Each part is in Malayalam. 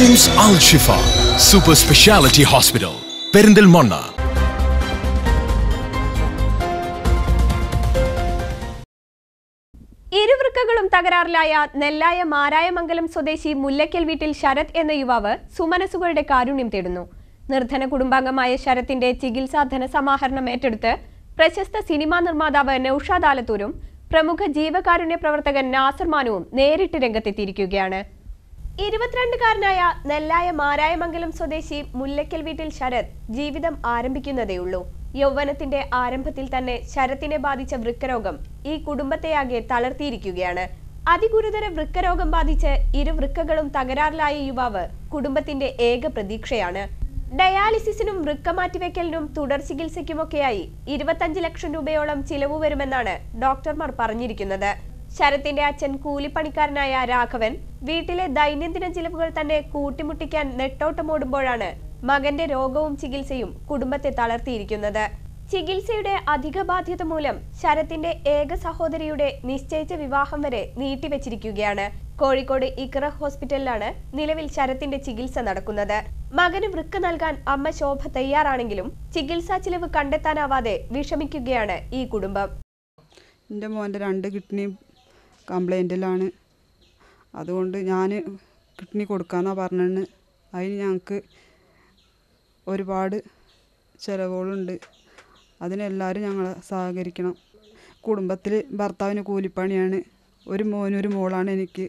KIMS Al Shifa Super Speciality Hospital, Perindalmanna. ഇരുവൃക്കകളും തകരാറിലായ Nellaya Marayamangalam സ്വദേശി മുല്ലയ്ക്കൽ വീട്ടിൽ ശരത് എന്ന യുവാവ് സുമനസുകളുടെ കാരുണ്യം തേടുന്നു. നിർധന കുടുംബാംഗമായ ശരത്തിന്റെ ചികിത്സാ ധനസമാഹരണം ഏറ്റെടുത്ത് പ്രശസ്ത സിനിമാ നിർമ്മാതാവ് നൌഷാദ് ആലത്തൂരും പ്രമുഖ ജീവകാരുണ്യ പ്രവർത്തകൻ നാസർ മാനുവും നേരിട്ട് രംഗത്തെത്തിയിരിക്കുകയാണ്. 22-കാരനായ നെല്ലായ മാരായമംഗലം സ്വദേശി മുല്ലയ്ക്കൽ വീട്ടിൽ ശരത് ജീവിതം ആരംഭിക്കുന്നതേയുള്ളൂ. യൗവനത്തിന്റെ ആരംഭത്തിൽ തന്നെ ശരത്തിനെ ബാധിച്ച വൃക്കരോഗം ഈ കുടുംബത്തെയാകെ തളർത്തിയിരിക്കുകയാണ്. അതിഗുരുതര വൃക്കരോഗം ബാധിച്ച് ഇരുവൃക്കകളും തകരാറിലായ യുവാവ് കുടുംബത്തിന്റെ ഏക പ്രതീക്ഷയാണ്. ഡയാലിസിസിനും വൃക്ക മാറ്റിവെക്കലിനും തുടർ ചികിത്സയ്ക്കുമൊക്കെയായി 25 ലക്ഷം രൂപയോളം ചിലവ് വരുമെന്നാണ് ഡോക്ടർമാർ പറഞ്ഞിരിക്കുന്നത്. ശരത്തിന്റെ അച്ഛൻ കൂലിപ്പണിക്കാരനായ രാഘവൻ വീട്ടിലെ ദൈനംദിന ചിലവുകൾ തന്നെ കൂട്ടിമുട്ടിക്കാൻ നെട്ടോട്ടമോടുമ്പോഴാണ് മകന്റെ രോഗവും ചികിത്സയും കുടുംബത്തെ തളർത്തിയിരിക്കുന്നത്. ചികിത്സയുടെ അധിക ബാധ്യത മൂലം ശരത്തിന്റെ ഏക സഹോദരിയുടെ നിശ്ചയിച്ച വിവാഹം വരെ നീട്ടിവെച്ചിരിക്കുകയാണ്. കോഴിക്കോട് ഇഖ്റ ഹോസ്പിറ്റലിലാണ് നിലവിൽ ശരത്തിന്റെ ചികിത്സ നടക്കുന്നത്. മകന് വൃക്ക നൽകാൻ അമ്മ ശോഭ തയ്യാറാണെങ്കിലും ചികിത്സാ ചിലവ് കണ്ടെത്താനാവാതെ വിഷമിക്കുകയാണ് ഈ കുടുംബം. എൻ്റെ മോൻ്റെ 2 കിഡ്നി കംപ്ലൈൻറ്റിലാണ്. അതുകൊണ്ട് ഞാൻ കിഡ്നി കൊടുക്കാമെന്നാണ് പറഞ്ഞത്. അതിന് ഞങ്ങൾക്ക് ഒരുപാട് ചിലവുകളുണ്ട്. അതിനെല്ലാവരും ഞങ്ങളെ സഹകരിക്കണം. കുടുംബത്തിൽ ഭർത്താവിന് കൂലിപ്പണിയാണ്. ഒരു മോനും ഒരു മോളാണ് എനിക്ക്.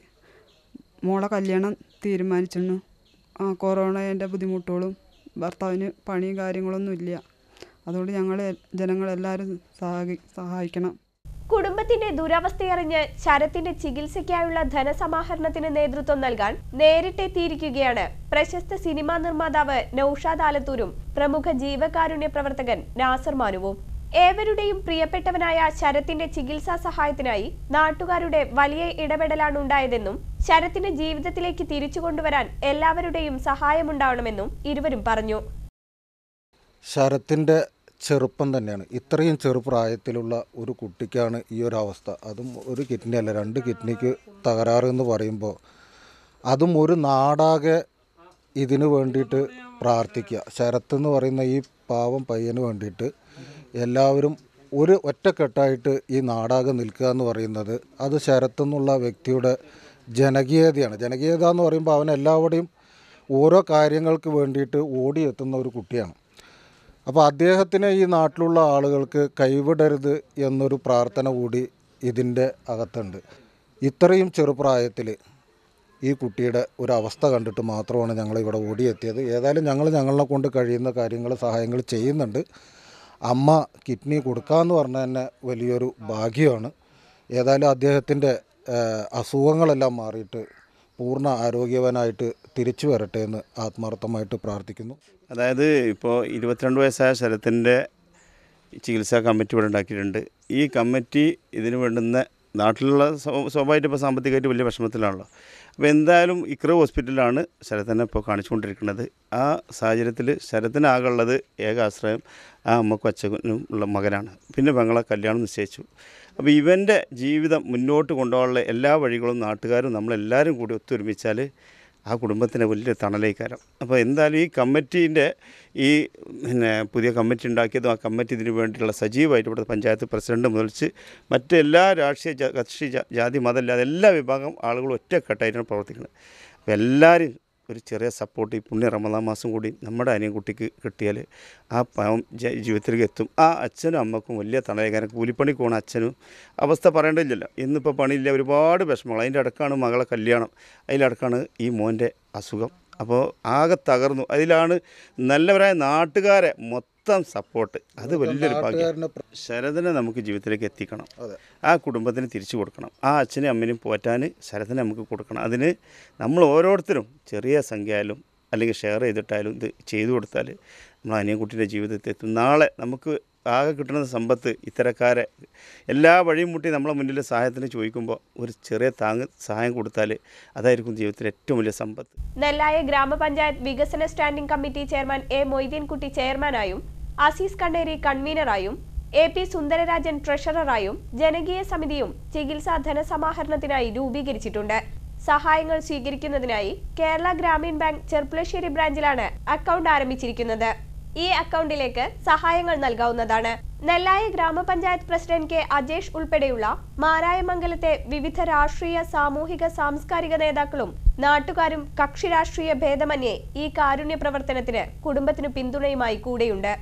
മോളെ കല്യാണം തീരുമാനിച്ചിരുന്നു. കൊറോണേൻ്റെ ബുദ്ധിമുട്ടുകളും ഭർത്താവിന് പണിയും കാര്യങ്ങളൊന്നും ഇല്ല. അതുകൊണ്ട് ജനങ്ങളെല്ലാവരും സഹായിക്കണം. കുടുംബത്തിന്റെ ദുരവസ്ഥയറിഞ്ഞ് ശരത്തിന്റെ ചികിത്സയ്ക്കായുള്ള ധനസമാഹരണത്തിന് നേതൃത്വം നൽകാൻ നേരിട്ടെത്തിയിരിക്കുകയാണ് പ്രശസ്ത സിനിമാ നിർമ്മാതാവ് നൌഷാദ് ആലത്തൂരും പ്രമുഖ ജീവകാരുണ്യ പ്രവർത്തകൻ നാസർ മാനുവും. ഏവരുടെയും പ്രിയപ്പെട്ടവനായ ശരത്തിന്റെ ചികിത്സാ സഹായത്തിനായി നാട്ടുകാരുടെ വലിയ ഇടപെടലാണ് ഉണ്ടായതെന്നും ശരത്തിന്റെ ജീവിതത്തിലേക്ക് തിരിച്ചു കൊണ്ടുവരാൻ എല്ലാവരുടെയും സഹായമുണ്ടാവണമെന്നും ഇരുവരും പറഞ്ഞു. ശരത്തിന്റെ ചെറുപ്പം തന്നെയാണ്. ഇത്രയും ചെറുപ്രായത്തിലുള്ള ഒരു കുട്ടിക്കാണ് ഈ ഒരു അവസ്ഥ. അതും ഒരു കിഡ്നി അല്ല, 2 കിഡ്നിക്ക് തകരാറ് എന്ന് പറയുമ്പോൾ അതും ഒരു നാടാകെ ഇതിനു വേണ്ടിയിട്ട് പ്രാർത്ഥിക്കുക. ശരത്ത് എന്ന് പറയുന്ന ഈ പാവം പയ്യന് വേണ്ടിയിട്ട് എല്ലാവരും ഒരു ഒറ്റക്കെട്ടായിട്ട് ഈ നാടാകെ നിൽക്കുക എന്ന് പറയുന്നത് അത് ശരത്ത് എന്നുള്ള വ്യക്തിയുടെ ജനകീയതയാണ്. ജനകീയത എന്ന് പറയുമ്പോൾ അവൻ എല്ലാവരുടെയും ഓരോ കാര്യങ്ങൾക്ക് വേണ്ടിയിട്ട് ഓടിയെത്തുന്ന ഒരു കുട്ടിയാണ്. അപ്പോൾ അദ്ദേഹത്തിനെ ഈ നാട്ടിലുള്ള ആളുകൾക്ക് കൈവിടരുത് എന്നൊരു പ്രാർത്ഥന കൂടി ഇതിൻ്റെ അകത്തുണ്ട്. ഇത്രയും ചെറുപ്രായത്തിൽ ഈ കുട്ടിയുടെ ഒരു അവസ്ഥ കണ്ടിട്ട് മാത്രമാണ് ഞങ്ങളിവിടെ ഓടിയെത്തിയത്. ഏതായാലും ഞങ്ങളെ കൊണ്ട് കഴിയുന്ന കാര്യങ്ങൾ സഹായങ്ങൾ ചെയ്യുന്നുണ്ട്. അമ്മ കിഡ്നി കൊടുക്കാമെന്ന് പറഞ്ഞാൽ തന്നെ വലിയൊരു ഭാഗ്യമാണ്. ഏതായാലും അദ്ദേഹത്തിൻ്റെ അസുഖങ്ങളെല്ലാം മാറിയിട്ട് പൂർണ്ണ ആരോഗ്യവാനായിട്ട് തിരിച്ചു വരട്ടെ എന്ന് ആത്മാർത്ഥമായിട്ട് പ്രാർത്ഥിക്കുന്നു. അതായത് ഇപ്പോൾ 22 വയസ്സായ ശരത്തിൻ്റെ ചികിത്സാ കമ്മിറ്റി ഇവിടെ ഉണ്ടാക്കിയിട്ടുണ്ട്. ഈ കമ്മിറ്റി ഇതിന് വേണ്ടുന്ന നാട്ടിലുള്ള സ്വാഭാവികമായിട്ട് ഇപ്പോൾ സാമ്പത്തികമായിട്ട് വലിയ വിഷമത്തിലാണല്ലോ. അപ്പോൾ എന്തായാലും ഇഖ്റ ഹോസ്പിറ്റലിലാണ് ശരത്തിനെ ഇപ്പോൾ കാണിച്ചുകൊണ്ടിരിക്കുന്നത്. ആ സാഹചര്യത്തിൽ ശരത്തിനാകുള്ളത് ഏക ആശ്രയം ആ അമ്മക്കും അച്ഛനും ഉള്ള മകനാണ്. പിന്നെ പെങ്ങളെ കല്യാണം നിശ്ചയിച്ചു. അപ്പോൾ ഇവൻ്റെ ജീവിതം മുന്നോട്ട് കൊണ്ടുപോകാനുള്ള എല്ലാ വഴികളും നാട്ടുകാരും നമ്മളെല്ലാവരും കൂടി ഒത്തൊരുമിച്ചാൽ ആ കുടുംബത്തിന് വലിയ തണലേക്കാരം. അപ്പോൾ എന്തായാലും ഈ കമ്മിറ്റീൻ്റെ പുതിയ കമ്മിറ്റി ഉണ്ടാക്കിയതും ആ കമ്മിറ്റി ഇതിന് വേണ്ടിയുള്ള സജീവമായിട്ട് ഇവിടുത്തെ പഞ്ചായത്ത് പ്രസിഡന്റ് മുതൽച്ച് മറ്റെല്ലാ രാഷ്ട്രീയ കക്ഷി ജാതി മതമില്ലാതെ എല്ലാ വിഭാഗം ആളുകളും ഒറ്റക്കെട്ടായിട്ടാണ് പ്രവർത്തിക്കുന്നത്. അപ്പോൾ എല്ലാവരും ഒരു ചെറിയ സപ്പോർട്ട് ഈ പുണ്യ റമദാൻ മാസം കൂടി നമ്മുടെ അനിയൻകുട്ടിക്ക് കിട്ടിയാൽ ആ പാവം ജീവിതത്തിലേക്ക് എത്തും. ആ അച്ഛനും അമ്മക്കും വലിയ തണലേക്കാരൻ. കൂലിപ്പണിക്ക് പോകണ അച്ഛനും അവസ്ഥ പറയേണ്ടതില്ലല്ലോ. ഇന്നിപ്പോൾ പണിയില്ല, ഒരുപാട് വിഷമങ്ങൾ. അതിൻ്റെ അടുക്കാണ് മകളെ കല്യാണം, അതിലടക്കാണ് ഈ മോൻ്റെ അസുഖം. അപ്പോൾ ആകെ തകർന്നു. അതിലാണ് നല്ലവരായ നാട്ടുകാരെ മൊത്തം സപ്പോർട്ട്. അത് വലിയൊരു ഭാഗ്യം. ശരതിനെ നമുക്ക് ജീവിതത്തിലേക്ക് എത്തിക്കണം. ആ കുടുംബത്തിന് തിരിച്ചു കൊടുക്കണം. ആ അച്ഛനെയും അമ്മനെയും പോറ്റാൻ ശരതിനെ നമുക്ക് കൊടുക്കണം. അതിന് നമ്മൾ ഓരോരുത്തരും ചെറിയ സംഖ്യ ആയാലും അല്ലെങ്കിൽ ഷെയർ ചെയ്തിട്ടായാലും ഇത് ചെയ്തു കൊടുത്താൽ നമ്മൾ അനിയൻകുട്ടിയുടെ ജീവിതത്തിൽ എത്തും. നാളെ നമുക്ക് ആകെ കിട്ടുന്ന സമ്പത്ത് ഇത്തരക്കാരെ എല്ലാ വഴിയും മുട്ടി നമ്മളെ മുന്നിൽ സഹായത്തിന് ചോദിക്കുമ്പോൾ ഒരു ചെറിയ സഹായം കൊടുത്താൽ അതായിരിക്കും ജീവിതത്തിലെ ഏറ്റവും വലിയ സമ്പത്ത്. നെല്ലായ ഗ്രാമപഞ്ചായത്ത് വികസന standing committee chairman A Moideenkutty ചെയർമാനായും അസീസ് കണ്ണേരി കൺവീനറായും AP സുന്ദരരാജൻ ട്രഷററായും ജനകീയ സമിതിയും ചികിത്സാ ധനസമാഹരണത്തിനായി രൂപീകരിച്ചിട്ടുണ്ട്. സഹായങ്ങൾ സ്വീകരിക്കുന്നതിനായി കേരള ഗ്രാമീൺ ബാങ്ക് ചെർപ്പുളശ്ശേരി ബ്രാഞ്ചിലാണ് അക്കൗണ്ട് ആരംഭിച്ചിരിക്കുന്നത്. ഈ അക്കൗണ്ടിലേക്ക് സഹായങ്ങൾ നൽകാവുന്നതാണ്. നെല്ലായ ഗ്രാമപഞ്ചായത്ത് പ്രസിഡന്റ് കെ അജേഷ് ഉൾപ്പെടെയുള്ള മാരായമംഗലത്തെ വിവിധ രാഷ്ട്രീയ, സാമൂഹിക, സാംസ്കാരിക നേതാക്കളും നാട്ടുകാരും കക്ഷി രാഷ്ട്രീയ ഭേദമന്യേ ഈ കാരുണ്യ പ്രവർത്തനത്തിന് കുടുംബത്തിനു പിന്തുണയുമായി കൂടെയുണ്ട്.